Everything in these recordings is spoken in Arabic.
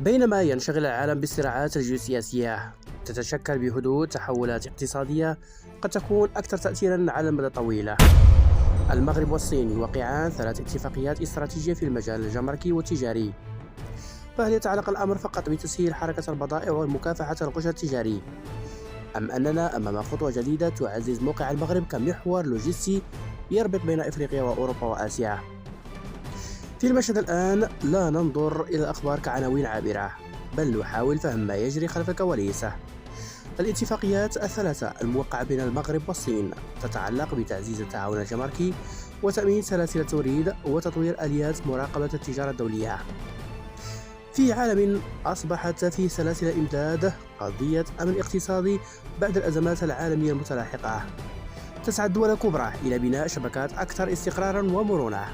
بينما ينشغل العالم بالصراعات الجيوسياسية، تتشكل بهدوء تحولات اقتصادية قد تكون أكثر تأثيرا على المدى الطويل. المغرب والصين يوقعان 3 اتفاقيات استراتيجية في المجال الجمركي والتجاري، فهل يتعلق الأمر فقط بتسهيل حركة البضائع ومكافحة الغش التجاري، أم أننا أمام خطوة جديدة تعزز موقع المغرب كمحور لوجستي يربط بين إفريقيا وأوروبا وآسيا؟ في المشهد الآن لا ننظر إلى الأخبار كعناوين عابرة، بل نحاول فهم ما يجري خلف الكواليس. الاتفاقيات الثلاثة الموقعة بين المغرب والصين تتعلق بتعزيز التعاون الجمركي وتأمين سلاسل التوريد وتطوير آليات مراقبة التجارة الدولية. في عالم أصبحت فيه سلاسل الإمداد قضية أمن اقتصادي بعد الأزمات العالمية المتلاحقة، تسعى الدول الكبرى إلى بناء شبكات أكثر استقرارا ومرونة.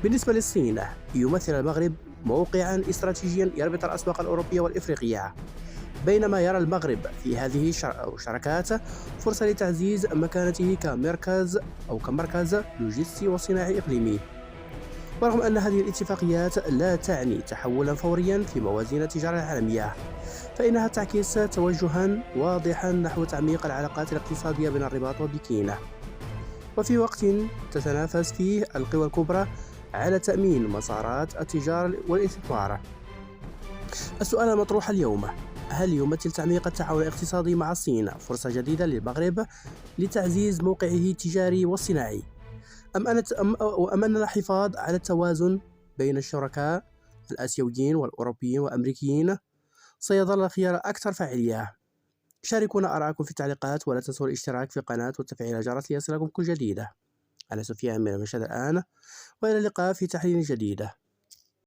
بالنسبة للصين، يمثل المغرب موقعا استراتيجيا يربط الأسواق الأوروبية والإفريقية، بينما يرى المغرب في هذه الشراكات فرصة لتعزيز مكانته كمركز لوجستي وصناعي إقليمي. ورغم أن هذه الاتفاقيات لا تعني تحولا فوريا في موازين التجارة العالمية، فإنها تعكس توجها واضحا نحو تعميق العلاقات الاقتصادية بين الرباط وبكين، وفي وقت تتنافس فيه القوى الكبرى على تأمين مسارات التجارة والاستثمار. السؤال المطروح اليوم: هل يمثل تعميق التعاون الاقتصادي مع الصين فرصة جديدة للمغرب لتعزيز موقعه التجاري والصناعي، أم أن الحفاظ على التوازن بين الشركاء الآسيويين والأوروبيين والأمريكيين سيظل خيار أكثر فاعلية؟ شاركونا آراءكم في التعليقات، ولا تنسوا الاشتراك في القناة وتفعيل الجرس ليصلكم كل جديد. أنا سفيان من المشهد الآن، وإلى اللقاء في تحليل جديد.